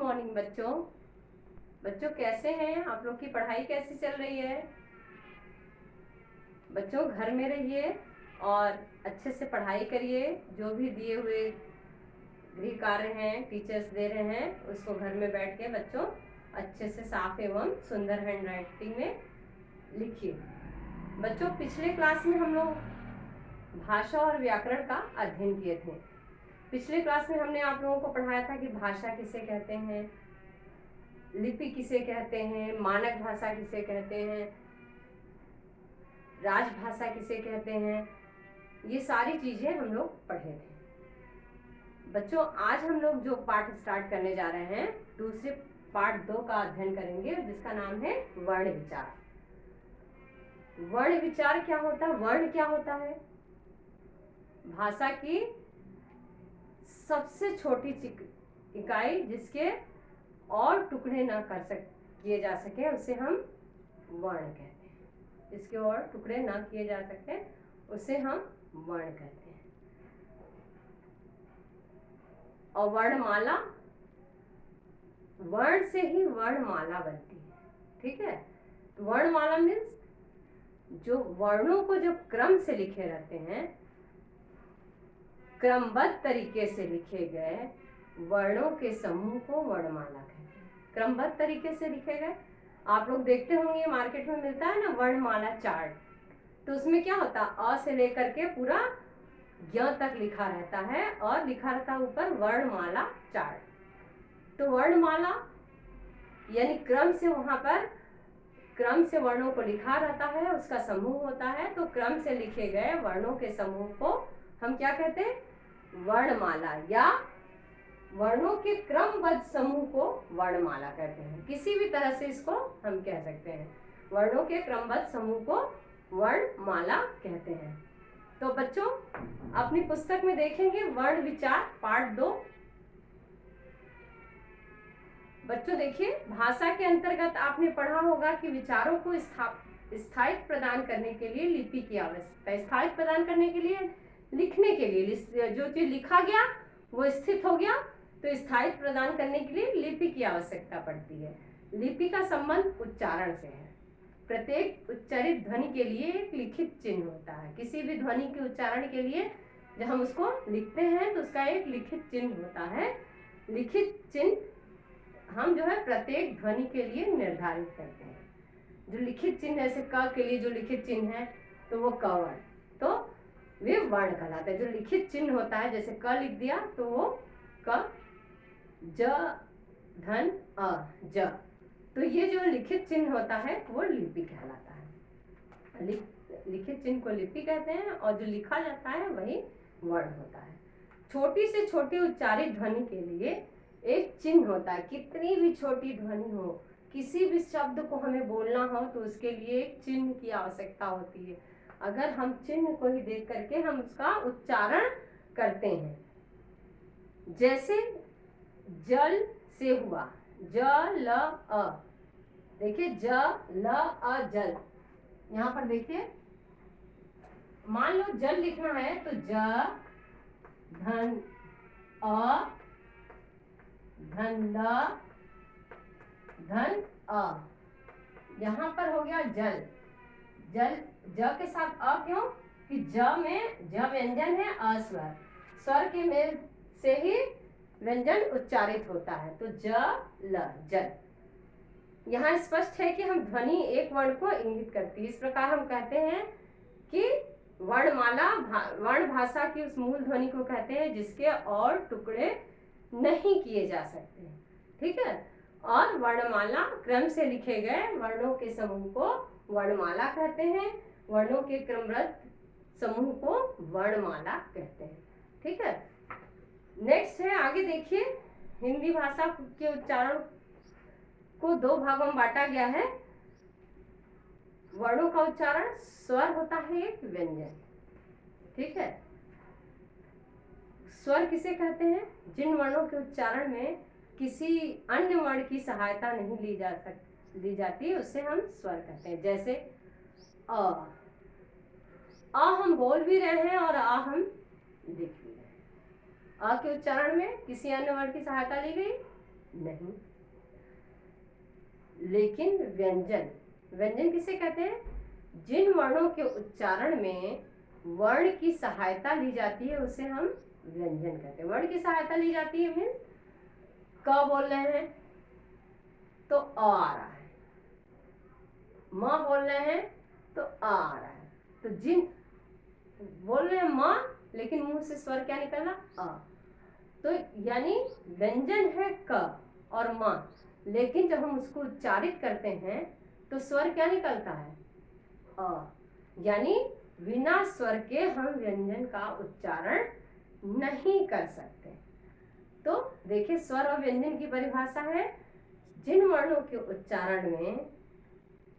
Morning बच्चों। बच्चों कैसे हैं आप लोग की पढ़ाई कैसी चल रही है? बच्चों घर में रहिए और अच्छे से पढ़ाई करिए। जो भी दिए हुए गृह कार्य हैं टीचर्स दे रहे हैं उसको घर में बैठ के बच्चों अच्छे से साफ एवं सुंदर हैंड राइटिंग में लिखिए। बच्चों पिछले क्लास में हम लोग भाषा और व्याकरण का अध्ययन किए थे। पिछले क्लास में हमने आप लोगों को पढ़ाया था कि भाषा किसे कहते हैं, लिपि किसे कहते हैं, मानक भाषा किसे कहते हैं, राजभाषा किसे कहते हैं, ये सारी चीजें हम लोग पढ़े थे। बच्चों आज हम लोग जो पाठ स्टार्ट करने जा रहे हैं दूसरे पार्ट 2 का अध्ययन करेंगे जिसका नाम है वर्ण विचार। वर्ण विचार क्या होता है? वर्ण क्या होता है? भाषा की सबसे छोटी इकाई जिसके और टुकड़े ना किए जा सके उसे हम वर्ण कहते हैं। जिसके और टुकड़े ना किए जा सके उसे हम वर्ण कहते हैं। और वर्णमाला, वर्ण से ही वर्णमाला बनती है। ठीक है, तो वर्णमाला मीन्स जो वर्णों को जो क्रम से लिखे रहते हैं, क्रमबद्ध तरीके से लिखे गए वर्णों के समूह को वर्णमाला कहते हैं। क्रमबद्ध तरीके से लिखे गए, आप लोग देखते होंगे मार्केट में मिलता है ना वर्णमाला चार्ट, तो उसमें क्या होता है अ से लेकर के पूरा य तक लिखा रहता है और लिखा रहता है ऊपर वर्णमाला चार्ट। तो वर्णमाला यानी क्रम से, वहां पर क्रम से वर्णों को लिखा रहता है, उसका समूह होता है। तो क्रम से लिखे गए वर्णों के समूह को हम क्या कहते हैं? वर्णमाला, या वर्णों के क्रमबद्ध समूह को वर्णमाला कहते हैं। किसी भी तरह से इसको हम कह सकते हैं। वर्णों के क्रमबद्ध समूह को वर्णमाला कहते हैं। तो बच्चों अपनी पुस्तक में देखेंगे वर्ण विचार पार्ट 2। बच्चों देखिए, भाषा के अंतर्गत आपने पढ़ा होगा कि विचारों को स्थायित्व प्रदान करने के लिए लिपि की आवश्यकता है। स्थायित्व प्रदान करने के लिए, लिखने के लिए, जो चीज लिखा गया वो स्थित हो गया, तो स्थायित्व प्रदान करने के लिए लिपि की आवश्यकता पड़ती है। लिपि का संबंध उच्चारण से है। प्रत्येक उच्चारित ध्वनि के लिए एक लिखित चिन्ह होता है। किसी भी ध्वनि के उच्चारण के लिए जब हम उसको लिखते हैं तो उसका एक लिखित चिन्ह होता है। लिखित चिन्ह हम जो है प्रत्येक ध्वनि के लिए निर्धारित करते हैं। जो लिखित चिन्ह, जैसे क के लिए जो लिखित चिन्ह है तो वो क वर्ण, तो वे वर्ण कहलाते हैं। जो लिखित चिन्ह होता है, जैसे क लिख दिया तो वो क, ज धन अ, ज, तो ये जो लिखित चिन्ह होता है वो लिपि कहलाता है। लिखित चिन्ह को लिपि कहते हैं और जो लिखा जाता है वही वर्ण होता है। छोटी से छोटी उच्चारित ध्वनि के लिए एक चिन्ह होता है। कितनी भी छोटी ध्वनि हो, किसी भी शब्द को हमें बोलना हो तो उसके लिए एक चिन्ह की आवश्यकता होती है। अगर हम चिन्ह को ही देख करके हम उसका उच्चारण करते हैं, जैसे जल से हुआ ज ल अ, देखिए ज ल अ जल। यहाँ पर देखिए, मान लो जल लिखना है तो ज धन अ धन ल धन अ, यहाँ पर हो गया जल। जल ज के साथ अ क्यों? कि ज में ज व्यंजन है, अ स्वर, स्वर के मेल से ही व्यंजन उच्चारित होता है। तो ज ल जल। यहाँ स्पष्ट है कि हम ध्वनि एक वर्ण को इंगित करती है। इस प्रकार हम कहते हैं कि वर्णमाला वर्ण भाषा की उस मूल ध्वनि को कहते हैं जिसके और टुकड़े नहीं किए जा सकते। ठीक है, और वर्णमाला क्रम से लिखे गए वर्णों के समूह को वर्णमाला कहते हैं। वर्णों के क्रमबद्ध समूह को वर्णमाला कहते हैं। ठीक है, नेक्स्ट है, आगे देखिए, हिंदी भाषा के उच्चारण को 2 भागों में बांटा गया है। वर्णों का उच्चारण, स्वर होता है एक व्यंजन। ठीक है, स्वर किसे कहते हैं? जिन वर्णों के उच्चारण में किसी अन्य वर्ण की सहायता नहीं ली जाती उससे हम स्वर कहते हैं। जैसे अ हम बोल भी रहे हैं और हम लिख भी रहे हैं। अ के उच्चारण में किसी अन्य वर्ण की सहायता ली गई नहीं। लेकिन व्यंजन, व्यंजन किसे कहते हैं? जिन वर्णों के उच्चारण में वर्ण की सहायता ली जाती है उसे हम व्यंजन कहते हैं। वर्ण की सहायता ली जाती है मीन्स क बोल रहे हैं तो अ आ रहा है, म बोल रहे हैं तो आ रहा है। तो जिन बोल रहे हैं म, लेकिन मुंह से स्वर क्या निकला? अ। तो यानी व्यंजन है क और म, लेकिन जब हम उसको उच्चारित करते हैं तो स्वर क्या निकलता है? अ। यानी बिना स्वर के हम व्यंजन का उच्चारण नहीं कर सकते। तो देखिए, स्वर और व्यंजन की परिभाषा है, जिन वर्णों के उच्चारण में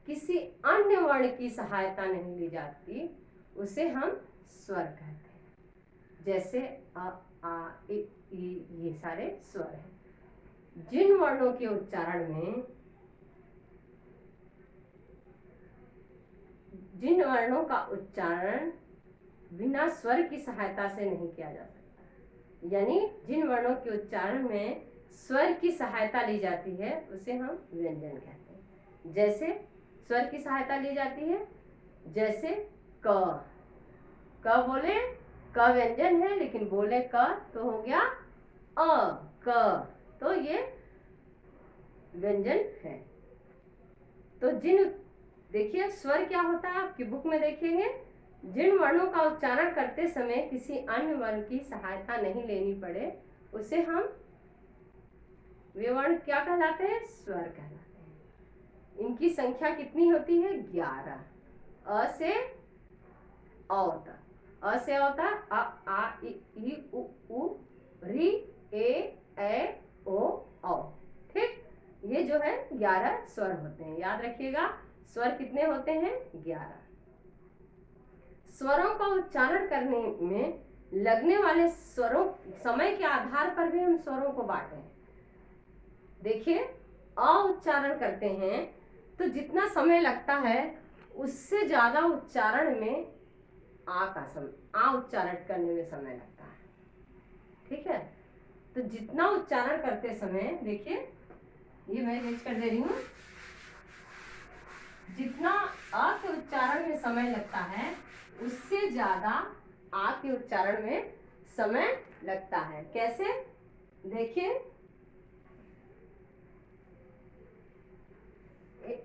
किसी अन्य वर्ण की सहायता नहीं ली जाती उसे हम स्वर कहते हैं। जैसे अ, आ, इ, ये सारे स्वर हैं। जिन वर्णों के उच्चारण में, जिन वर्णों का उच्चारण बिना स्वर की सहायता से नहीं किया जा सकता, यानी जिन वर्णों के उच्चारण में स्वर की सहायता ली जाती है उसे हम व्यंजन कहते हैं। जैसे स्वर की सहायता ली जाती है, जैसे क, क बोले, क व्यंजन है लेकिन बोले क तो हो गया अ, क, तो ये व्यंजन है। तो जिन, देखिए स्वर क्या होता है आपकी बुक में देखेंगे, जिन वर्णों का उच्चारण करते समय किसी अन्य वर्ण की सहायता नहीं लेनी पड़े उसे हम, वे वर्ण क्या कहलाते हैं? स्वर कहलाते हैं। इनकी संख्या कितनी होती है? 11। अ से अ तक, अ से अ तक, अ आ इ उ ऊ ऋ ए ओ औ। ठीक, ये जो है 11 स्वर होते हैं। याद रखिएगा, स्वर कितने होते हैं? 11। स्वरों का उच्चारण करने में लगने वाले स्वरों, समय के आधार पर भी हम स्वरों को बांटे हैं। देखिए, अ उच्चारण करते हैं तो जितना समय लगता है उससे ज्यादा उच्चारण में आ का समय, आ उच्चारण करने में समय लगता है। ठीक है, तो जितना उच्चारण करते समय, देखिए ये मैं रेज कर दे रही हूँ, जितना अ के उच्चारण में समय लगता है उससे ज्यादा आ के उच्चारण में समय लगता है। कैसे? देखिए,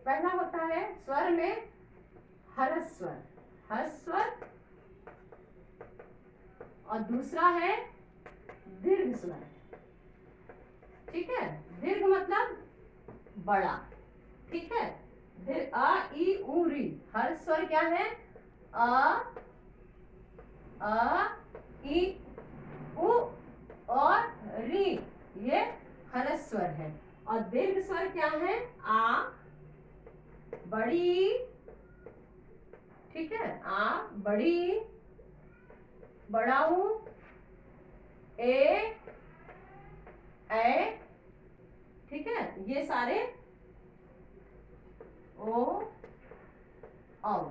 पहला होता है स्वर में हरस स्वर, हर्ष स्वर, और दूसरा है दीर्घ स्वर। ठीक है, दीर्घ मतलब बड़ा। ठीक है, अ इ उ री, हर स्वर क्या है? अ इ उ और री, ये हरस स्वर है। और दीर्घ स्वर क्या है? आ, बड़ी, ठीक है, आ बड़ी, बड़ाऊ, ए, ठीक है, ये सारे ओ औ,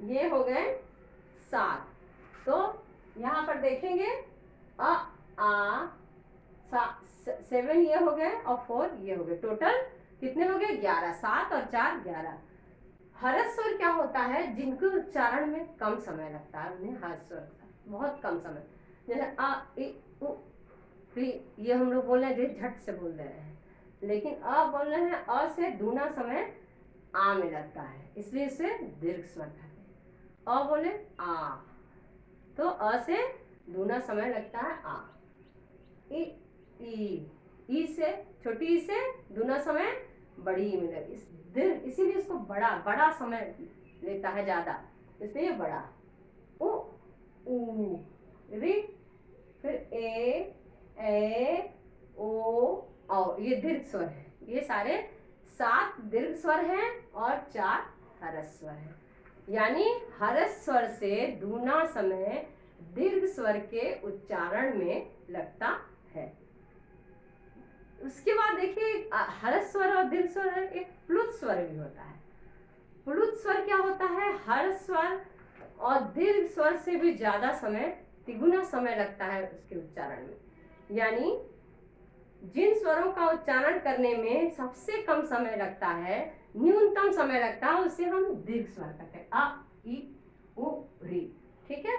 ये हो गए 7। तो यहाँ पर देखेंगे अ आ 7 ये हो गए और 4 ये हो गए, टोटल कितने हो गए? 11। 7 और 4 11। हरस स्वर क्या होता है? जिनके उच्चारण में कम समय लगता है, उन्हें हरस स्वर बहुत कम समय, जैसे अ इ उ री, ये हम लोग बोल रहे हैं झट से बोल रहे हैं, लेकिन अ बोल रहे हैं, अ से दूना समय आ में लगता है, इसलिए इसे दीर्घ स्वर कहते हैं। अ बोले आ, तो अ से दूना समय लगता है आ। इ ई से, छोटी ई से दूना समय बड़ी ई में लगे, इसीलिए इसको बड़ा बड़ा समय लेता है ज्यादा, इसलिए बड़ा। उ ऊ री, फिर ए ओ औ, ये दीर्घ स्वर है। ये सारे 7 दीर्घ स्वर हैं और 4 हरस स्वर हैं। यानी हरस स्वर से दूना समय दीर्घ स्वर के उच्चारण में लगता है। उसके बाद देखिए, हरस स्वर और दीर्घ स्वर, एक प्लुत स्वर भी होता है। प्लुत स्वर क्या होता है? हर्ष स्वर और दीर्घ स्वर से भी ज्यादा समय, तिगुना समय लगता है उसके उच्चारण में। यानी जिन स्वरों का उच्चारण करने में सबसे कम समय लगता है, न्यूनतम समय लगता है, उसे हम दीर्घ स्वर कहते हैं। अ, इ, उ, री। ठीक है।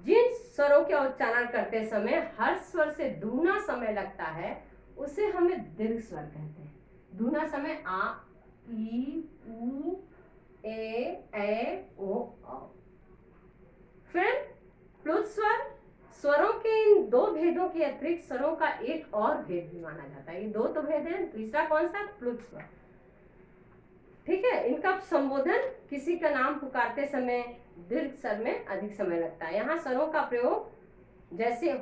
जिन स्वरों का उच्चारण करते समय हर स्वर से दूना समय लगता है, उसे हमें दीर्घ स्वर कहते हैं। दूना समय आ, ई, उ, ए, ओ, औ। फिर प्लुत स्वर, स्वरों के इन दो भेदों के अतिरिक्त स्वरों का एक और भेद भी माना जाता है। ये दो तो भेद है, तीसरा कौन सा? प्लुत स्वर। ठीक है। इनका संबोधन किसी का नाम पुकारते समय दीर्घ स्वर में अधिक समय लगता है। यहाँ स्वरों का प्रयोग जैसे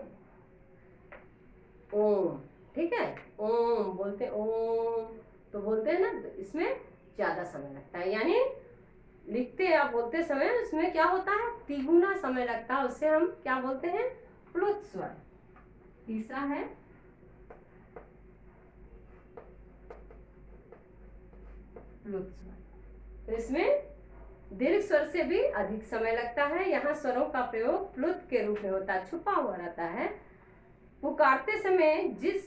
ओम, ठीक है, ओम बोलते, ओम तो बोलते हैं ना, तो इसमें ज्यादा समय लगता है। यानी लिखते या बोलते समय उसमें क्या होता है? तिगुना समय लगता है। उसे हम क्या बोलते हैं? प्लुत स्वर। तीसरा है प्लुत स्वर। तो इसमें दीर्घ स्वर से भी अधिक समय लगता है। यहाँ स्वरों का प्रयोग प्लुत के रूप में होता है, छुपा हुआ रहता है। पुकारते समय जिस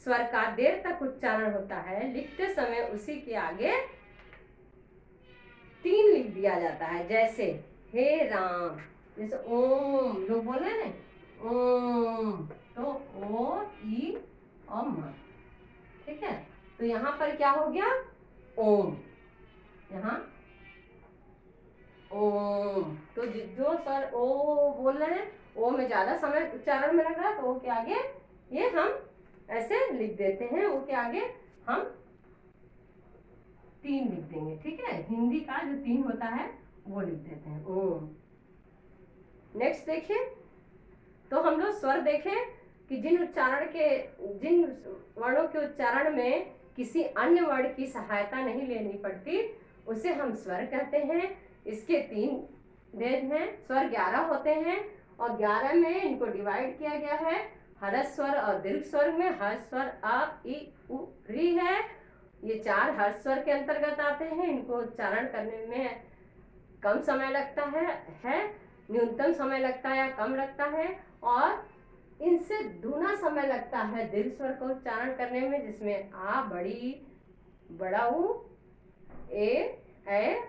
स्वर का देर तक उच्चारण होता है, लिखते समय उसी के आगे 3 लिख दिया जाता है। जैसे हे राम, जैसे ओम लोग बोल रहे हैं, ओम तो ओ, ई और म। ठीक है। तो यहाँ पर क्या हो गया? ओम। यहाँ ओम, तो जो सर ओ बोल रहे हैं, ओ में ज्यादा समय उच्चारण में लग रहा है, तो ओ के आगे ये हम ऐसे लिख देते हैं। ओ के आगे हम 3 लिख देंगे। ठीक है। हिंदी का जो 3 होता है वो लिख देते हैं, ओम। नेक्स्ट देखिए, तो हम लोग स्वर देखें कि जिन वर्णों के उच्चारण में किसी अन्य वर्ण की सहायता नहीं लेनी पड़ती, उसे हम स्वर कहते हैं। इसके 3 भेद हैं। स्वर 11 होते हैं और 11 में इनको डिवाइड किया गया है हर्ष स्वर और दीर्घ स्वर में। हर्ष स्वर अ, इ, उ, री है। ये 4 हर्ष स्वर के अंतर्गत आते हैं। इनको उच्चारण करने में कम समय लगता है, न्यूनतम समय लगता है या कम लगता है, और इनसे दूना समय लगता है दीर्घ स्वर को उच्चारण करने में, जिसमें आ, बड़ी, बड़ा ऊ, ए,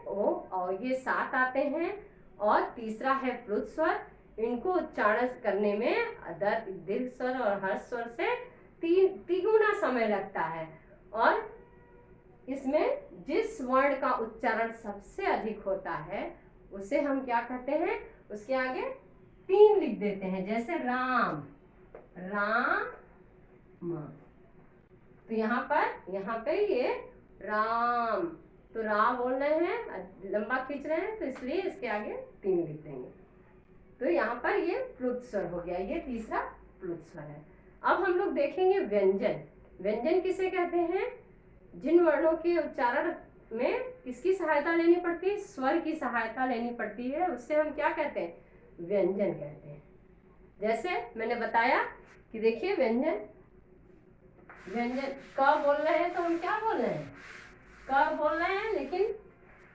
ओ और ये 7 आते हैं। और तीसरा है प्लुत स्वर। इनको उच्चारण करने में दीर्घ स्वर और हर्ष स्वर से तिगुना समय लगता है। और इसमें जिस वर्ण का उच्चारण सबसे अधिक होता है, उसे हम क्या कहते हैं? उसके आगे 3 लिख देते हैं। जैसे राम, राम। तो यहाँ पे ये राम, तो रा बोल रहे हैं, लंबा खींच रहे हैं, तो इसलिए इसके आगे 3 लिख देंगे। तो यहाँ पर ये प्लुत स्वर हो गया। ये तीसरा प्लुत स्वर है। अब हम लोग देखेंगे व्यंजन। व्यंजन किसे कहते हैं? जिन वर्णों के उच्चारण में किसकी सहायता लेनी पड़ती है? स्वर की सहायता लेनी पड़ती है, उससे हम क्या कहते हैं? व्यंजन कहते हैं। जैसे मैंने बताया कि देखिए व्यंजन क बोल रहे हैं तो हम क्या बोल रहे हैं? क बोल रहे हैं, लेकिन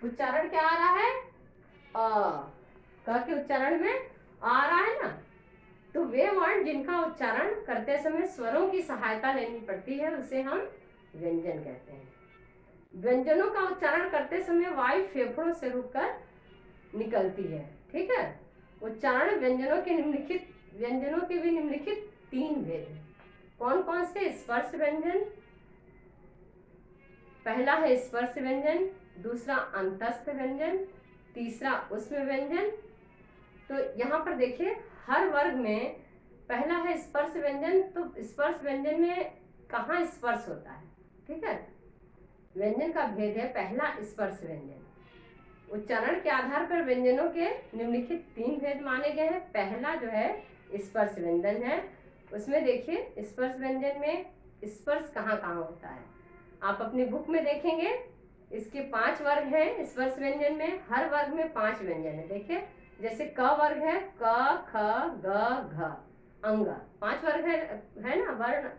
उच्चारण क्या आ रहा है? अ। क के उच्चारण में आ रहा है ना। तो वे वर्ण जिनका उच्चारण करते समय स्वरों की सहायता लेनी पड़ती है, उसे हम व्यंजन कहते हैं। व्यंजनों का उच्चारण करते समय वायु फेफड़ों से रुककर निकलती है। ठीक है। उच्चारण व्यंजनों के भी निम्नलिखित 3 भेद हैं। कौन कौन से? स्पर्श व्यंजन, पहला है स्पर्श व्यंजन, दूसरा अंतस्थ व्यंजन, तीसरा उष्म व्यंजन। तो यहाँ पर देखिए हर वर्ग में पहला है स्पर्श व्यंजन। तो स्पर्श व्यंजन में कहाँ स्पर्श होता है? ठीक है। व्यंजन का भेद है पहला स्पर्श व्यंजन। उच्चारण के आधार पर व्यंजनों के निम्नलिखित 3 भेद माने गए हैं। पहला जो है स्पर्श व्यंजन है। उसमें देखिए स्पर्श व्यंजन में स्पर्श कहाँ कहाँ होता है, आप अपनी बुक में देखेंगे। इसके 5 वर्ग हैं स्पर्श व्यंजन में। हर वर्ग में 5 व्यंजन है। देखिए जैसे क वर्ग है, क, ख, ग, घ, अंग, 5 वर्ग है ना, वर्ण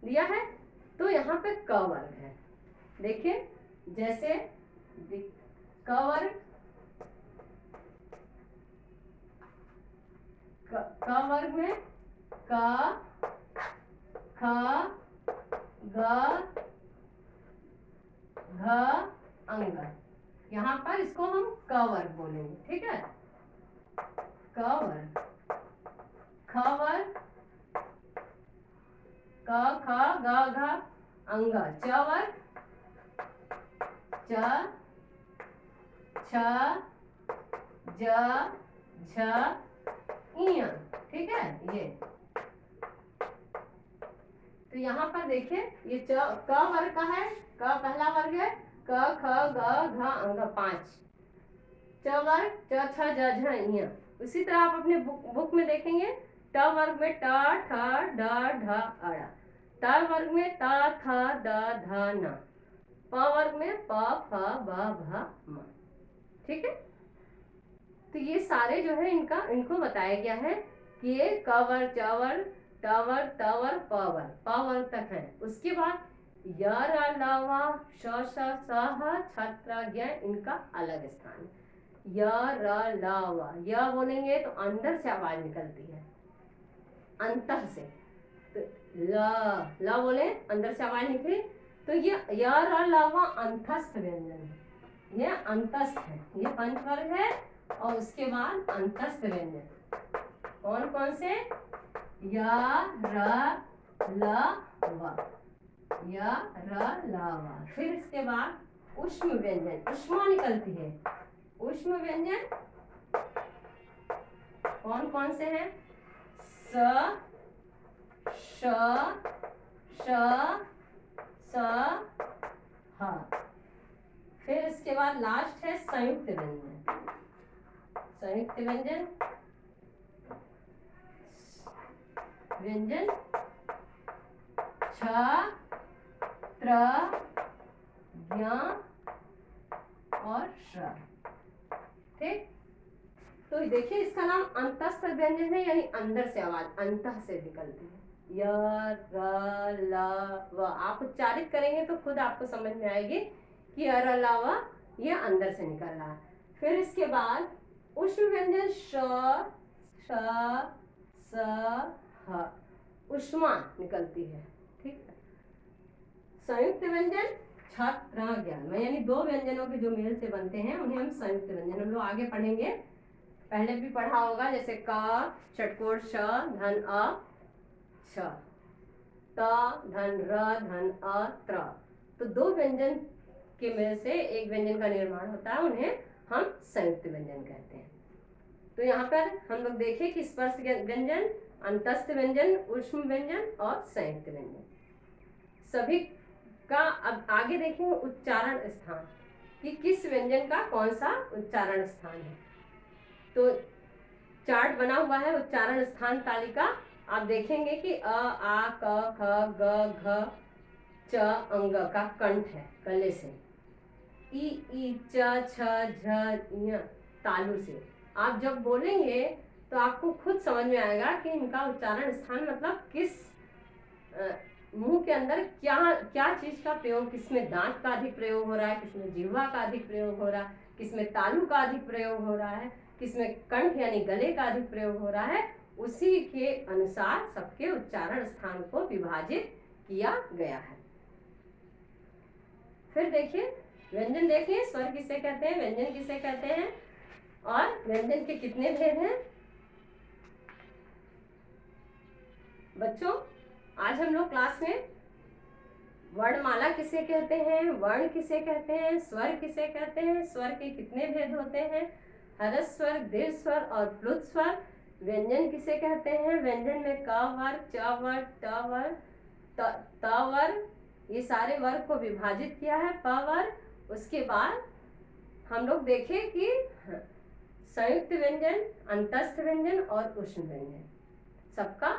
दिया है। तो यहाँ पे क वर्ग है। देखिए जैसे क वर्ग, क वर्ग में क, ख, ग, घ, अंग। यहाँ पर इसको हम क वर्ग बोलेंगे, ठीक है। क वर्ग, ख वर्ग, क, ख, ग, घ, अंग। च वर्ग, च, छ, ज, झ, इय, ठीक है। ये तो यहाँ पर देखिए ये क वर्ग का है, क पहला वर्ग है, क, ख, ग, घ, अंग 5। च वर्ग, च, छ, ज, झ, इय। उसी तरह आप अपने बुक में देखेंगे, ट वर्ग में ट, ठ, ड, ढ, अ। त वर्ग में त, थ, द, ध, न। प वर्ग में प, फ, ब, भ, म, ठीक है। तो ये सारे जो है इनको बताया गया है कि ये क वर्ग, च वर्ग, ट वर्ग, त वर्ग, प वर्ग तक है। उसके बाद य, र, ल, व, श, श, स, ह, छ, त्र, ज्ञ, इनका अलग स्थान। य, र, ल, व, य बोलेंगे तो अंदर से आवाज निकलती है, अंतः से। तो ल बोले अंदर से आवाज निकली, तो ये य, र, ल, व अंतस्थ व्यंजन है, ये अंतस्थ है, ये पंचवर्ग है। और उसके बाद अंतस्थ व्यंजन कौन कौन से? य, र, ल, व, य, र, ल, व। फिर इसके बाद ऊष्म व्यंजन, ऊष्मा निकलती है। ऊष्म व्यंजन कौन कौन से हैं? स, श, श, स, ह। फिर इसके बाद लास्ट है संयुक्त व्यंजन। संयुक्त व्यंजन, व्यंजन छ, त्र, ज्ञ और श, ठीक। तो देखिए इसका नाम अंतस्थ व्यंजन है, यानी अंदर से आवाज अंतः से निकलती है। य, र, ल, व। आप उच्चारित करेंगे तो खुद आपको समझ में आएगी कि य, र, ल, व ये अंदर से निकल रहा है। फिर इसके बाद ऊष्म व्यंजन श, श, स, ह, ऊष्मा निकलती है, ठीक है। संयुक्त व्यंजन छ, त्र, ज्ञ, यानी दो व्यंजनों के जो मेल से बनते हैं उन्हें हम संयुक्त व्यंजन, हम लोग आगे पढ़ेंगे, पहले भी पढ़ा होगा, जैसे क, षटकोण श, धन अ, छ, त, धन र, धन अ, त्र। तो दो व्यंजन के मेल से एक व्यंजन का निर्माण होता है, उन्हें हम संयुक्त व्यंजन कहते हैं। तो यहाँ पर हम लोग देखें कि स्पर्श व्यंजन, अंतस्थ व्यंजन, ऊष्म व्यंजन और संयुक्त व्यंजन सभी का। अब आगे देखेंगे उच्चारण स्थान कि किस व्यंजन का कौन सा उच्चारण स्थान है। तो चार्ट बना हुआ है उच्चारण स्थान तालिका। आप देखेंगे कि अ, आ, क, ख, ग, घ, च अंग का कंठ है गले से, ई, च, छ, झ, ञ तालु से। आप जब बोलेंगे तो आपको खुद समझ में आएगा कि इनका उच्चारण स्थान मतलब किस मुंह के अंदर क्या क्या चीज का प्रयोग, किसमें दांत का अधिक प्रयोग हो रहा है, किसमें जिह्वा का अधिक प्रयोग हो रहा है, किसमें तालु का अधिक प्रयोग हो रहा है, किसमें कंठ यानी गले का अधिक प्रयोग हो रहा है। उसी के अनुसार सबके उच्चारण स्थान को विभाजित किया गया है। फिर देखिए व्यंजन देखिए, स्वर किसे कहते हैं, व्यंजन किसे कहते हैं और व्यंजन के कितने भेद हैं। बच्चों आज हम लोग क्लास में वर्णमाला किसे कहते हैं, वर्ण किसे कहते हैं, स्वर किसे कहते हैं, स्वर के कितने भेद होते हैं, हरस स्वर, दीर्घ स्वर और प्लुत स्वर, व्यंजन किसे कहते हैं, व्यंजन में क वर्ग, च वर्ग, ट वर्ग, त वर्ग, ये सारे वर्ग को विभाजित किया है, प वर्ग। उसके बाद हम लोग देखें कि संयुक्त व्यंजन, अंतस्थ व्यंजन और ऊष्म व्यंजन सबका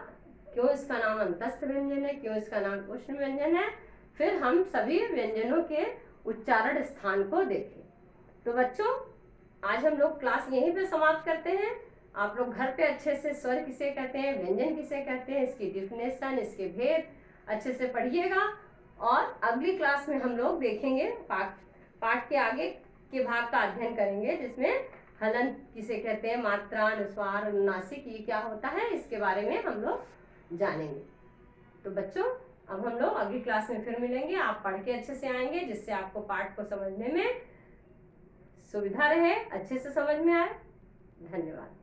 क्यों इसका नाम अंतस्थ व्यंजन है, क्यों इसका नाम ऊष्म व्यंजन है। फिर हम सभी व्यंजनों के उच्चारण स्थान को देखें। तो बच्चों आज हम लोग क्लास यहीं पे समाप्त करते हैं। आप लोग घर पे अच्छे से स्वर किसे कहते हैं, व्यंजन किसे कहते हैं, इसकी डिफिनेशन, इसके भेद अच्छे से पढ़िएगा। और अगली क्लास में हम लोग देखेंगे पाठ के आगे के भाग का अध्ययन करेंगे, जिसमें हलन किसे कहते हैं, मात्रा, अनुस्वार, अनुनासिक ये क्या होता है, इसके बारे में हम लोग जानेंगे। तो बच्चों, अब हम लोग अगली क्लास में फिर मिलेंगे। आप पढ़ के अच्छे से आएंगे, जिससे आपको पाठ को समझने में सुविधा रहे, अच्छे से समझ में आए। धन्यवाद।